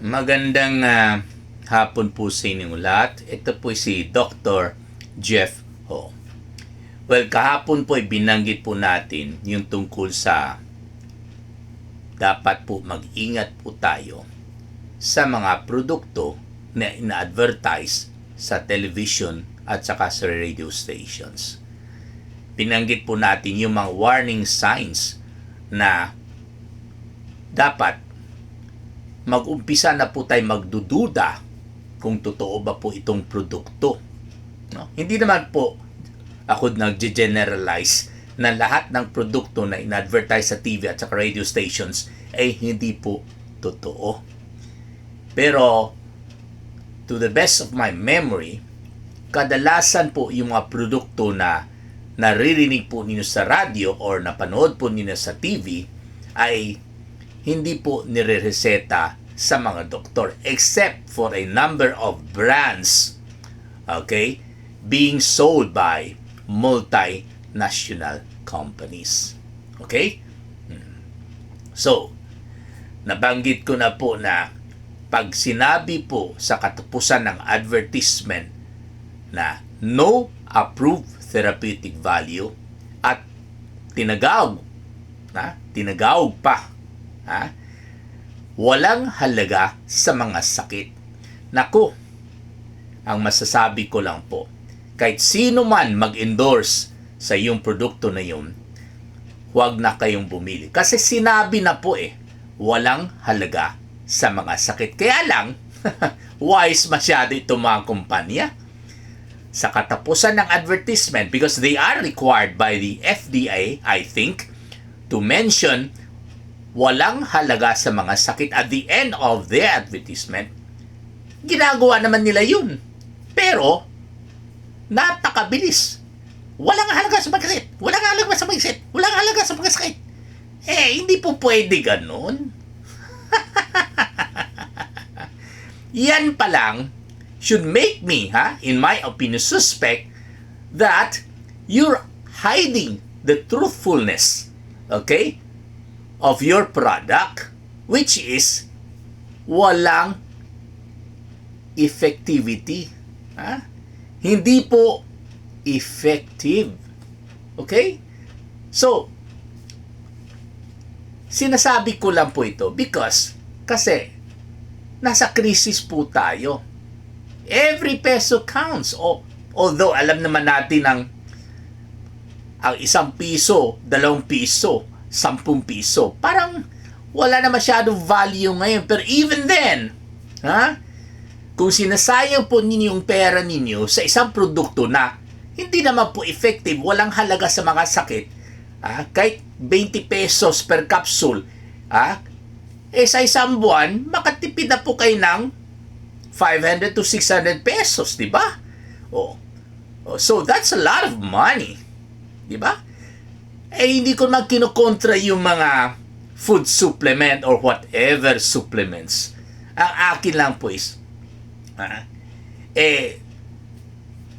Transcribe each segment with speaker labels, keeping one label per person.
Speaker 1: Magandang hapon po sa inyong lahat. Ito po si Dr. Jeff Ho. Well, kahapon po ay binanggit po natin yung tungkol sa dapat po mag-ingat po tayo sa mga produkto na ina-advertise sa television at saka sa radio stations. Binanggit po natin yung mga warning signs na dapat mag-umpisa na po tayo magdududa kung totoo ba po itong produkto. No? Hindi naman po ako nag-generalize na lahat ng produkto na in-advertise sa TV at sa radio stations ay hindi po totoo. Pero to the best of my memory, kadalasan po yung mga produkto na naririnig po ninyo sa radio or napanood po ninyo sa TV ay hindi po nire-reseta sa mga doktor except for a number of brands, okay, being sold by multinational companies. Okay? So, nabanggit ko na po na pag sinabi po sa katapusan ng advertisement na no approved therapeutic value at tinagawag pa, walang halaga sa mga sakit. Naku, ang masasabi ko lang po, kahit sino man mag-endorse sa iyong produkto na yun, huwag na kayong bumili. Kasi sinabi na po walang halaga sa mga sakit. Kaya lang, wise masyado itong mga kumpanya. Sa katapusan ng advertisement, because they are required by the FDA, I think, to mention walang halaga sa mga sakit at the end of their advertisement, ginagawa naman nila yun. Pero, napakabilis. Walang halaga sa mga sakit. Walang halaga sa mga sakit. Walang halaga sa mga sakit. Hindi po pwede ganun. Yan pa lang should make me, in my opinion, suspect that you're hiding the truthfulness, okay, of your product, which is walang effectivity. Hindi po effective. Okay? So, sinasabi ko lang po ito because kasi nasa krisis po tayo. Every peso counts. Although alam naman natin ang ₱1, ₱2, ₱10, parang wala na masyadong value ngayon. Pero even then, kung sinasayang po ninyo yung pera ninyo sa isang produkto na hindi naman po effective, walang halaga sa mga sakit, kahit ₱20 per capsule, sa isang buwan, makatipid na po kayo ng ₱500 to ₱600, di ba? So that's a lot of money. Di ba? Hindi ko naman kinukontra yung mga food supplement or whatever supplements. Ang akin lang po is,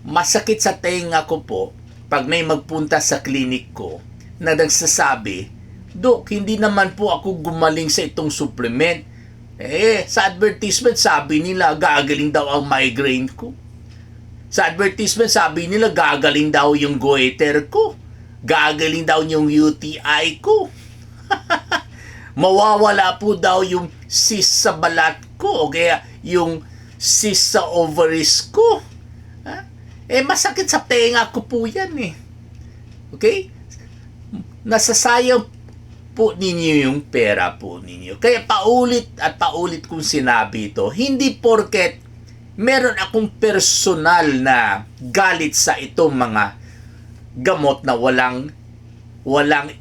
Speaker 1: masakit sa tenga ko po pag may magpunta sa clinic ko na nagsasabi, Dok, hindi naman po ako gumaling sa itong supplement. Sa advertisement sabi nila gagaling daw ang migraine ko. Sa advertisement sabi nila gagaling daw yung goiter ko. Gagaling daw yung UTI ko. Mawawala po daw yung cyst sa balat ko o kaya yung cyst sa ovaries ko. Masakit sa tenga ko po yan Okay? Nasasayang po ninyo yung pera po ninyo. Kaya paulit at paulit kong sinabi ito, hindi porket meron akong personal na galit sa itong mga gamot na walang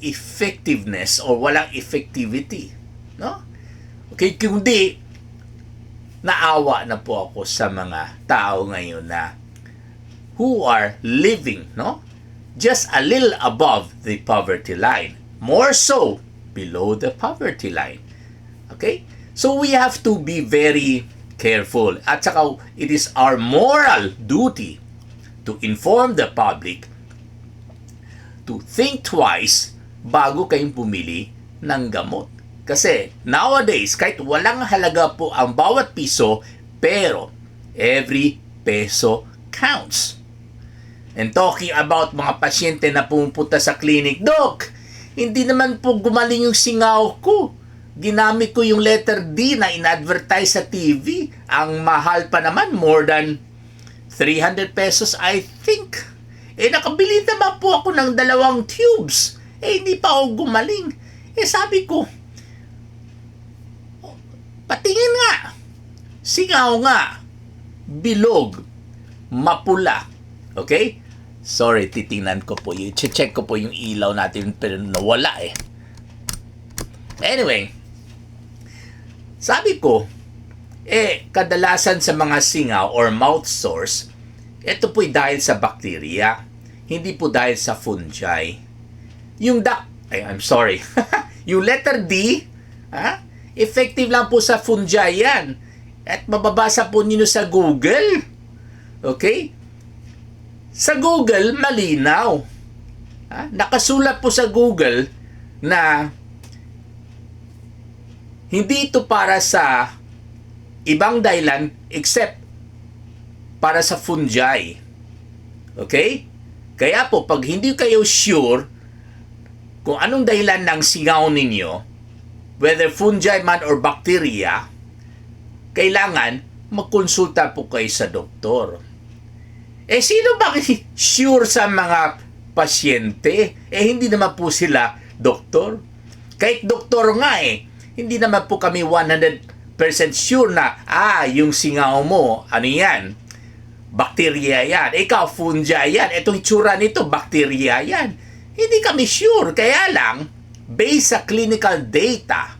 Speaker 1: effectiveness or walang effectivity, no? Okay, kundi naawa na po ako sa mga tao ngayon na who are living, just a little above the poverty line, more so below the poverty line. Okay? So we have to be very careful. At saka it is our moral duty to inform the public to think twice bago kayong pumili ng gamot. Kasi nowadays, kahit walang halaga po ang bawat piso, pero every peso counts. And talking about mga pasyente na pumupunta sa clinic, Doc, hindi naman po gumaling yung singaw ko. Ginamit ko yung letter D na in-advertise sa TV. Ang mahal pa naman, more than 300 pesos, I think. Nakabili naman po ako ng 2 tubes. Hindi pa ako gumaling. Sabi ko, patingin nga. Singaw nga. Bilog. Mapula. Okay? Sorry, titingnan ko po. I-check ko po yung ilaw natin pero nawala Anyway, sabi ko, kadalasan sa mga singaw or mouth sores, ito po'y dahil sa bakterya. Hindi po dahil sa fungi. I'm sorry. Yung letter D, effective lang po sa fungi yan. At mababasa po ninyo sa Google. Okay? Sa Google, malinaw. Nakasulat po sa Google na hindi ito para sa ibang dahilan except para sa fungi. Okay? Kaya po, pag hindi kayo sure kung anong dahilan ng singaw ninyo, whether fungi man or bacteria, kailangan magkonsulta po kayo sa doktor. Sino ba sure sa mga pasyente? Hindi naman po sila doktor. Kahit doktor nga hindi naman po kami 100% sure na, yung singaw mo, ano yan? Bakterya yan. Ikaw, fungi yan. Itong itsura nito, bakterya yan. Hindi kami sure. Kaya lang, based sa clinical data,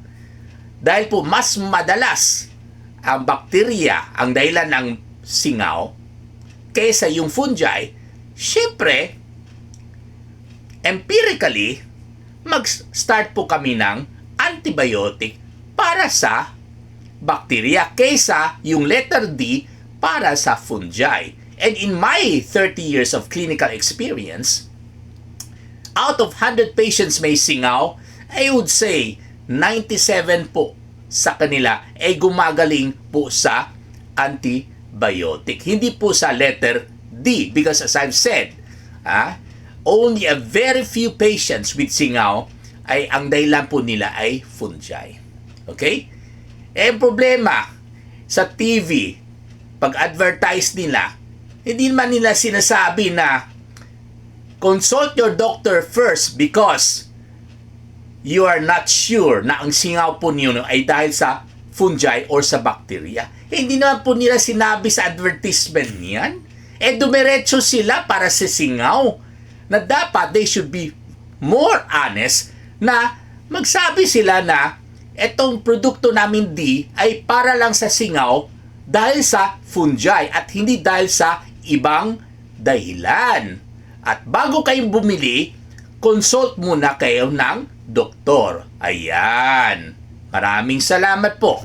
Speaker 1: dahil po mas madalas ang bakterya ang dahilan ng singaw, kaysa yung fungi, syempre, empirically, mag-start po kami ng antibiotic para sa bakterya kaysa yung letter D para sa fungi. And in my 30 years of clinical experience, out of 100 patients may singaw, I would say 97 po sa kanila ay gumagaling po sa antibiotic. Hindi po sa letter D because as I've said, only a very few patients with singaw ay ang dahilan po nila ay fungi. Okay? Ang problema sa TV, pag-advertise nila, hindi naman nila sinasabi na consult your doctor first because you are not sure na ang singaw po niyo ay dahil sa fungi or sa bacteria. Hindi naman po nila sinabi sa advertisement niyan. Dumiretso sila para sa singaw na dapat they should be more honest na magsabi sila na etong produkto namin D ay para lang sa singaw dahil sa fungi at hindi dahil sa ibang dahilan. At bago kayong bumili, consult muna kayo ng doktor. Ayan. Maraming salamat po.